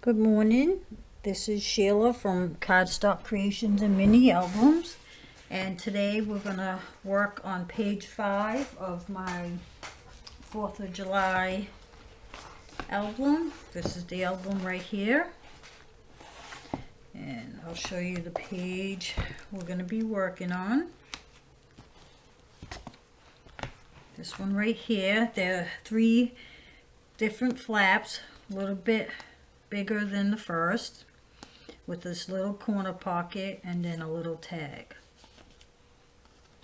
Good morning. This is Sheila from Cardstock Creations and Mini Albums. And today we're going to work on page 5 of my 4th of July album. This is the album right here. And I'll show you the page we're going to be working on. This one right here. There are 3 different flaps, a little bit bigger than the first, with this little corner pocket and then a little tag.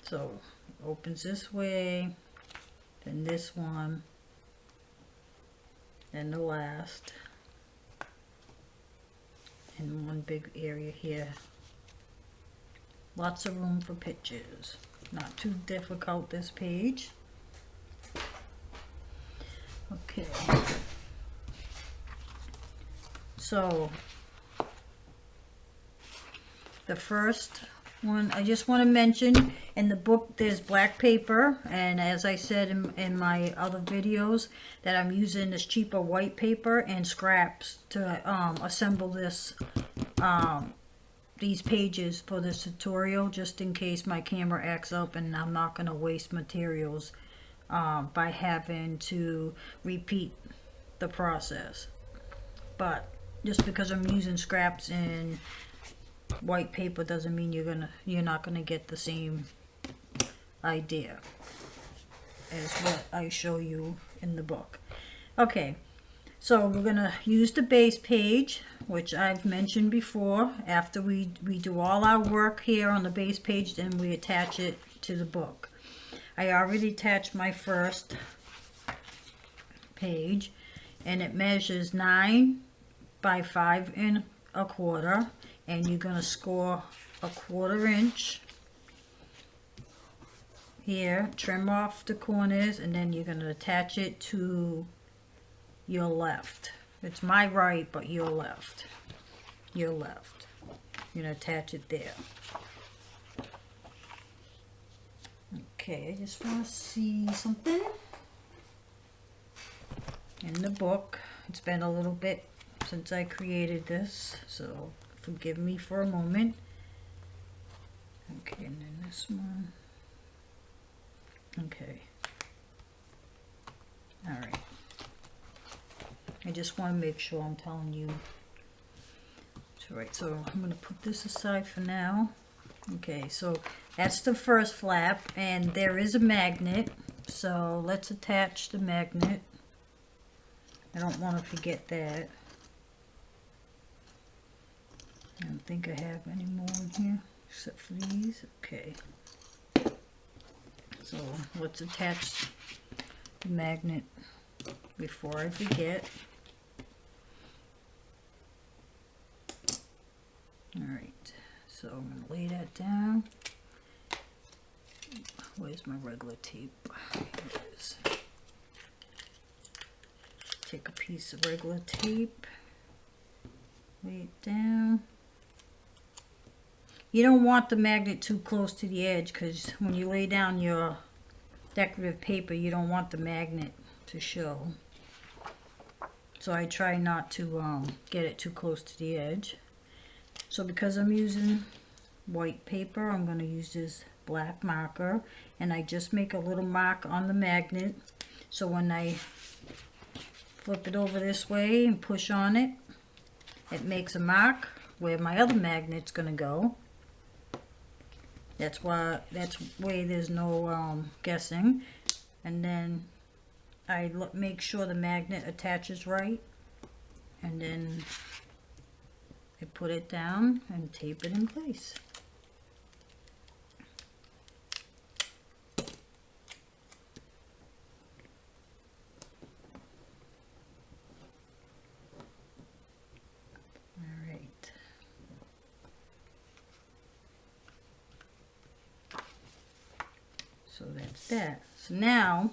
So it opens this way, then this one, then the last, and one big area here. Lots of room for pictures. Not too difficult, this page. Okay. So, the first one, I just want to mention, in the book there's black paper, and as I said in my other videos, that I'm using this cheaper white paper and scraps to assemble this, these pages for this tutorial, just in case my camera acts up and I'm not going to waste materials by having to repeat the process. But just because I'm using scraps and white paper doesn't mean you're not gonna get the same idea as what I show you in the book. Okay, so we're gonna use the base page, which I've mentioned before. After we do all our work here on the base page, then we attach it to the book. I already attached my first page, and it measures 9 by 5 1/4, and you're going to score a 1/4 inch here, trim off the corners, and then you're going to attach it to your left. It's my right, but your left. Your left. You're going to attach it there. Okay, I just want to see something in the book. It's been a little bit since I created this, so forgive me for a moment. Okay, and then this one. Okay. Alright. I just want to make sure I'm telling you. Alright, so I'm going to put this aside for now. Okay, so that's the first flap, and there is a magnet, so let's attach the magnet. I don't want to forget that. I don't think I have any more in here except for these. Okay. So let's attach the magnet before I forget. Alright, so I'm going to lay that down. Where's my regular tape? Here it is. Take a piece of regular tape, lay it down. You don't want the magnet too close to the edge, because when you lay down your decorative paper, you don't want the magnet to show. So I try not to get it too close to the edge. So because I'm using white paper, I'm going to use this black marker, and I just make a little mark on the magnet, so when I flip it over this way and push on it, it makes a mark where my other magnet's going to go. That's way there's no guessing. And then I make sure the magnet attaches right, and then I put it down and tape it in place. So that's that. So now,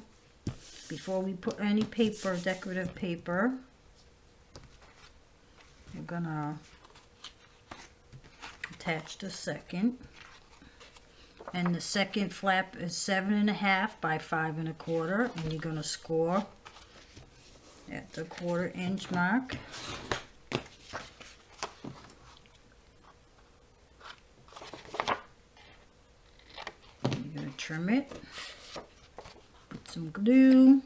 before we put any paper, decorative paper, we're gonna attach the second. And the second flap is 7 1/2 by 5 1/4, and you're gonna score at the 1/4 inch mark. trim it. Put some glue.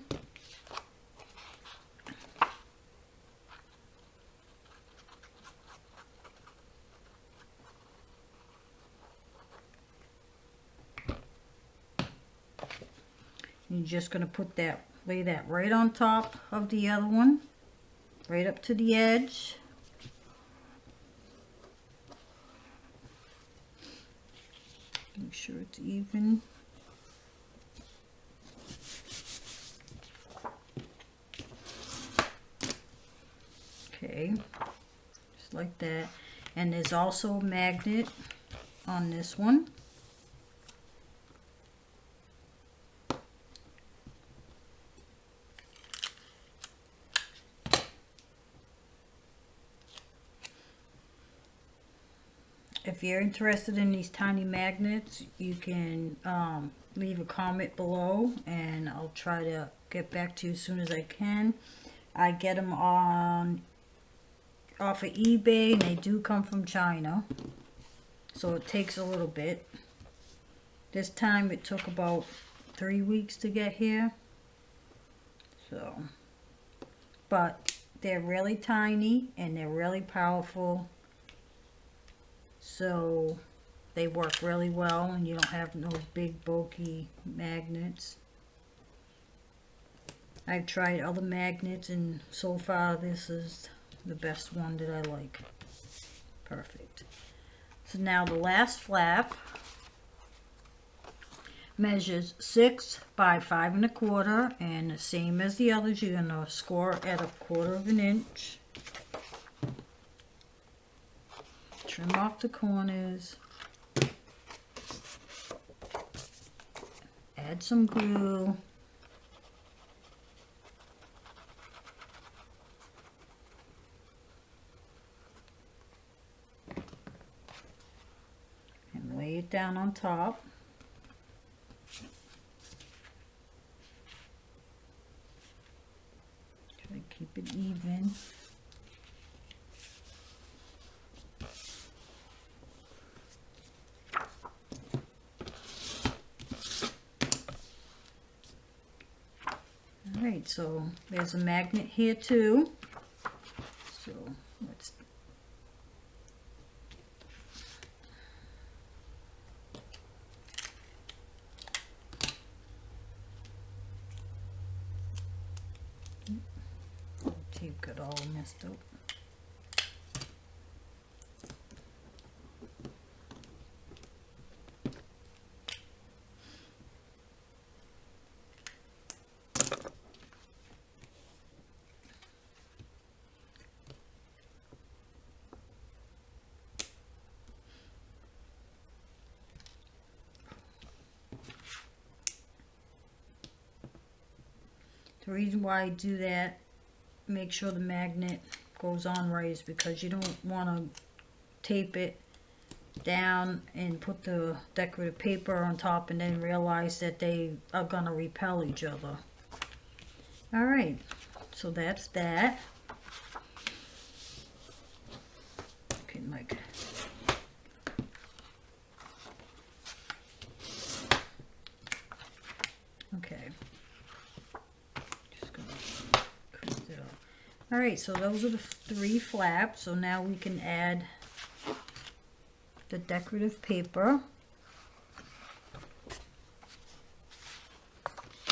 You're just going to put that, lay that right on top of the other one, right up to the edge. Make sure it's even. Okay, just like that. And there's also a magnet on this one. If you're interested in these tiny magnets, you can leave a comment below and I'll try to get back to you as soon as I can. I get them off of eBay and they do come from China, so it takes a little bit. This time it took about 3 weeks to get here. So, but they're really tiny and they're really powerful. So they work really well and you don't have no big bulky magnets. I've tried other magnets and so far this is the best one that I like. Perfect. So now the last flap measures 6 by 5 1/4, and the same as the others, you're going to score at 1/4 inch. Trim off the corners. Add some glue. And lay it down on top. Try to keep it even. Alright, so there's a magnet here too. So let's tape got all messed up. The reason why I do that, make sure the magnet goes on right, is because you don't want to tape it down and put the decorative paper on top and then realize that they are going to repel each other. Alright, so that's that. Okay, Mike. Okay. Just gonna crease it up. Alright, so those are the 3 flaps. So now we can add the decorative paper.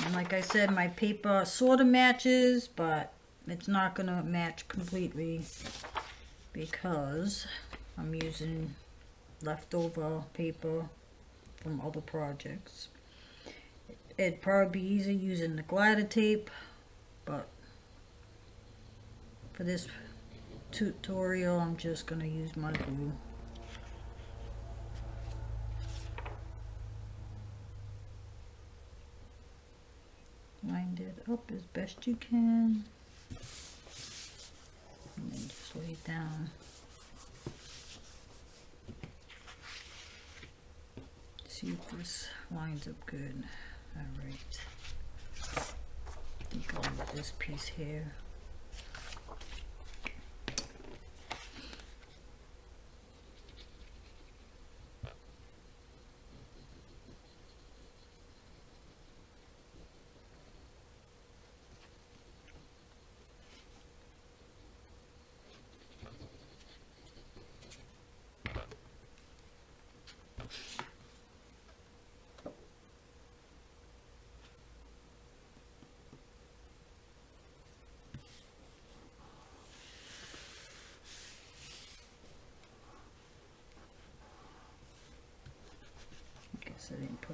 And like I said, my paper sort of matches, but it's not going to match completely because I'm using leftover paper from other projects. It'd probably be easier using the glider tape, but for this tutorial I'm just going to use my glue. Wind it up as best you can and then just lay it down. See if this lines up good. Alright, I think I'll use this piece here.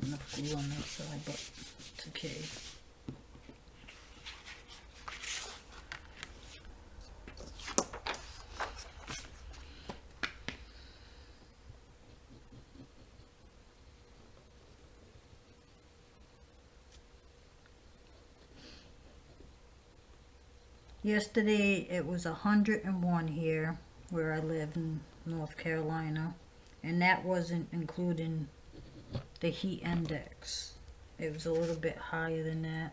put enough glue on that side, but it's okay. Yesterday it was 101 here where I live in North Carolina, and that wasn't including the heat index. It was a little bit higher than that.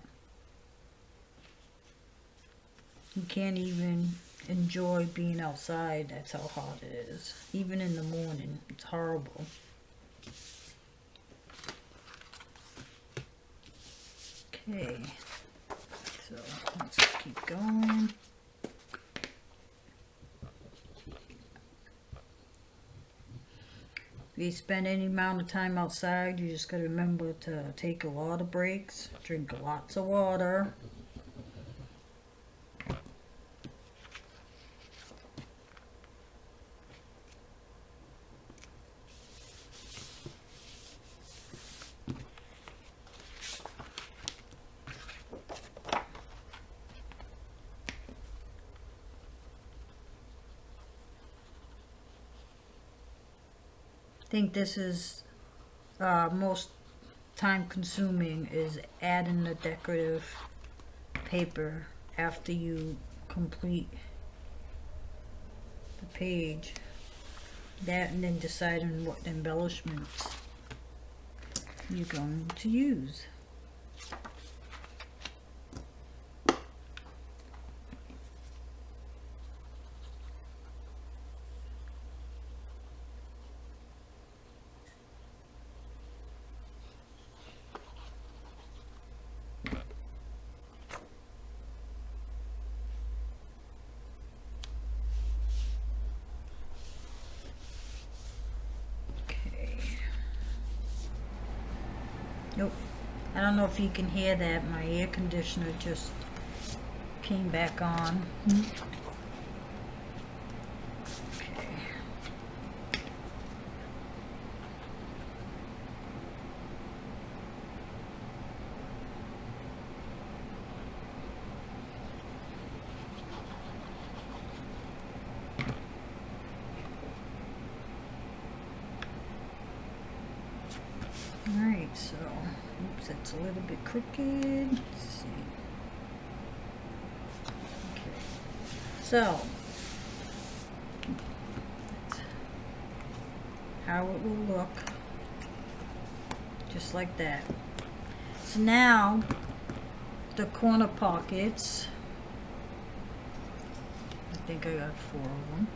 You can't even enjoy being outside, that's how hot it is. Even in the morning, it's horrible. Okay. So let's keep going. If you spend any amount of time outside, you just gotta remember to take a lot of breaks, drink lots of water. I think this is most time consuming, is adding the decorative paper after you complete the page. That, and then deciding what embellishments you're going to use. Nope. I don't know if you can hear that. My air conditioner just came back on. Okay. Alright, so, oops, that's a little bit crooked. Let's see. Okay. So, how it will look. Just like that. So now, the corner pockets. I think I got 4 of them.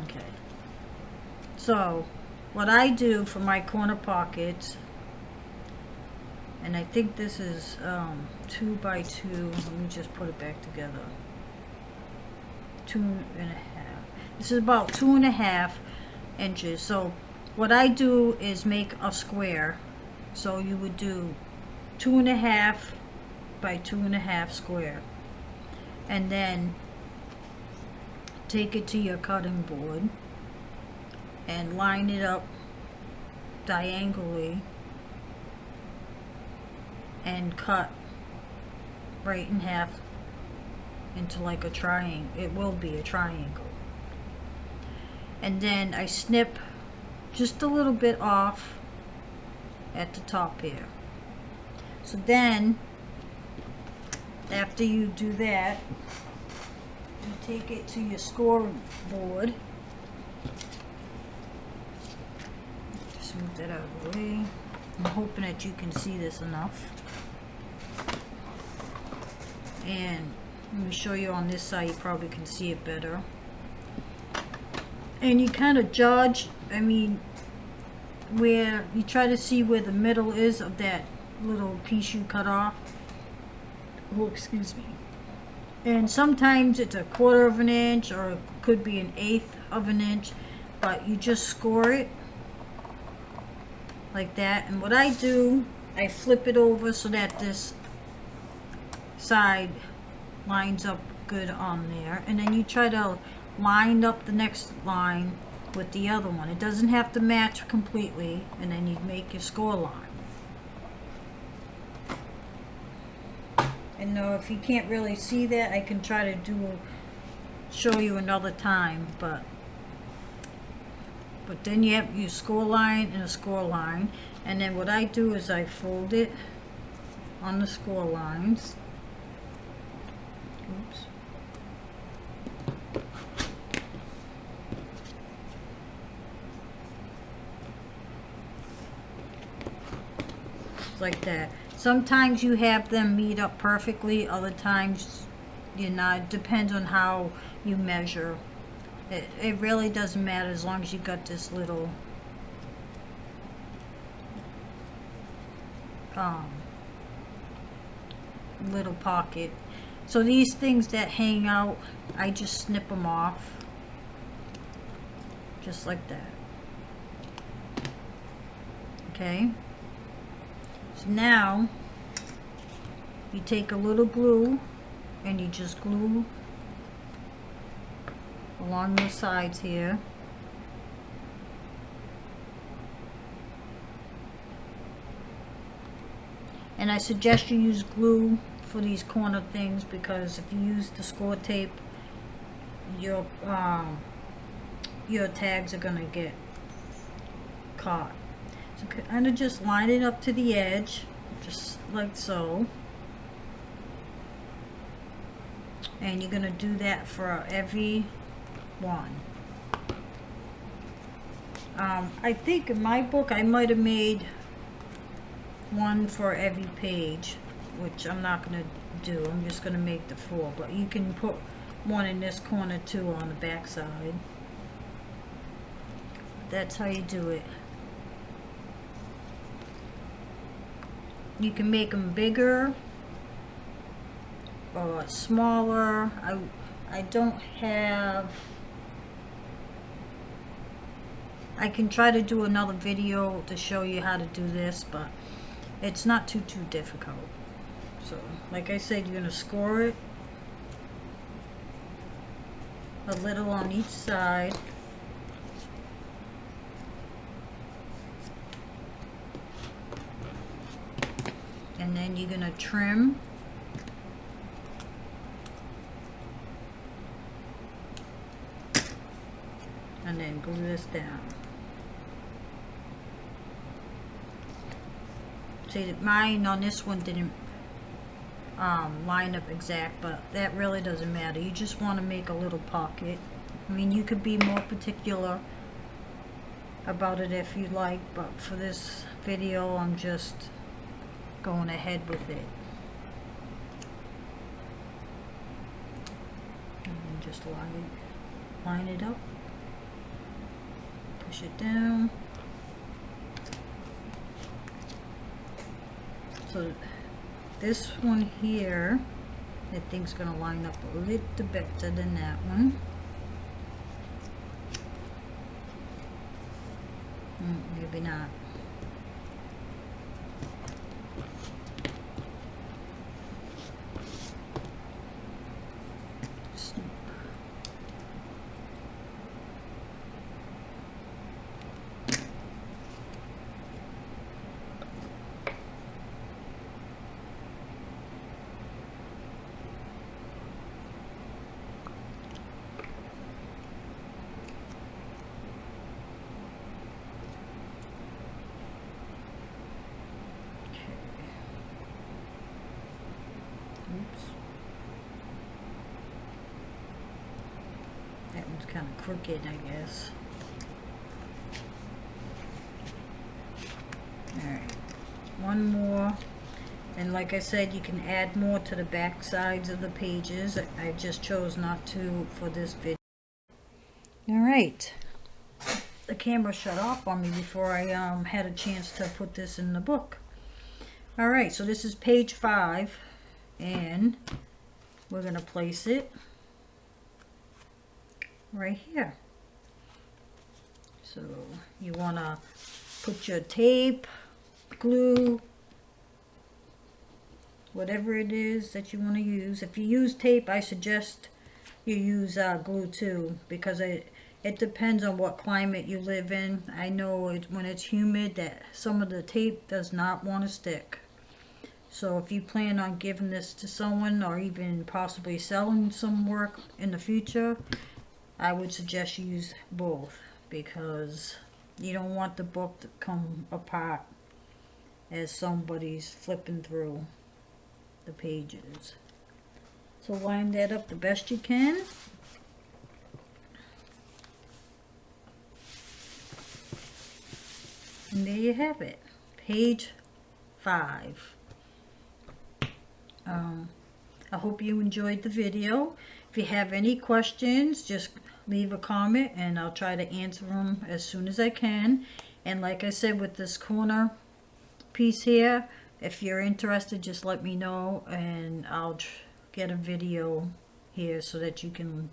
Okay. So, what I do for my corner pockets, and I think this is 2 by 2. Let me just put it back together. 2.5. This is about 2.5 inches. So what I do is make a square. So you would do 2.5 by 2.5 square, and then take it to your cutting board and line it up diagonally and cut right in half into like a triangle. It will be a triangle. And then I snip just a little bit off at the top here. So then after you do that, you take it to your scoring board. Just move that out of the way. I'm hoping that you can see this enough. And let me show you on this side, you probably can see it better. And you kind of judge, I mean, where you try to see where the middle is of that little piece you cut off. Oh, excuse me. And sometimes it's 1/4 of an inch, or it could be 1/8 of an inch, but you just score it like that. And what I do, I flip it over so that this side lines up good on there, and then you try to line up the next line with the other one. It doesn't have to match completely, and then you make your score line. And if you can't really see that, I can try to show you another time, but then you have your score line and a score line, and then what I do is I fold it on the score lines. Oops. Like that. Sometimes you have them meet up perfectly, other times you're not. It depends on how you measure. It really doesn't matter as long as you got this little little pocket. So these things that hang out, I just snip them off just like that. Okay, so now you take a little glue and you just glue along the sides here. And I suggest you use glue for these corner things, because if you use the score tape, your tags are gonna get caught. So kind of just line it up to the edge, just like so. And you're gonna do that for every one. I think in my book I might have made one for every page, which I'm not gonna do. I'm just gonna make the 4, but you can put one in this corner too on the back side. That's how you do it. You can make them bigger or smaller. I don't have. I can try to do another video to show you how to do this, but it's not too difficult. So like I said, you're gonna score it a little on each side. And then you're gonna trim and then glue this down. See, that mine on this one didn't line up exact, but that really doesn't matter. You just want to make a little pocket. I mean, you could be more particular about it if you like, but for this video I'm just going ahead with it. And then just line it up, push it down. So this one here, I think is going to line up a little better than that one. Maybe not. Oops. That one's kind of crooked, I guess. Alright, one more. And like I said, you can add more to the back sides of the pages. I just chose not to for this video. Alright. The camera shut off on me before I had a chance to put this in the book. Alright, so this is page 5. And we're going to place it right here. So you want to put your tape, glue, whatever it is that you want to use. If you use tape, I suggest you use glue too, because It depends on what climate you live in. I know when it's humid that some of the tape does not want to stick. So if you plan on giving this to someone or even possibly selling some work in the future, I would suggest you use both, because you don't want the book to come apart as somebody's flipping through the pages. So line that up the best you can. And there you have it, page 5. I hope you enjoyed the video. If you have any questions, just leave a comment and I'll try to answer them as soon as I can. And like I said, with this corner piece here, if you're interested, just let me know and I'll get a video here so that you can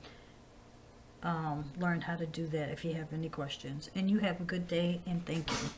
learn how to do that if you have any questions. And you have a good day, and thank you.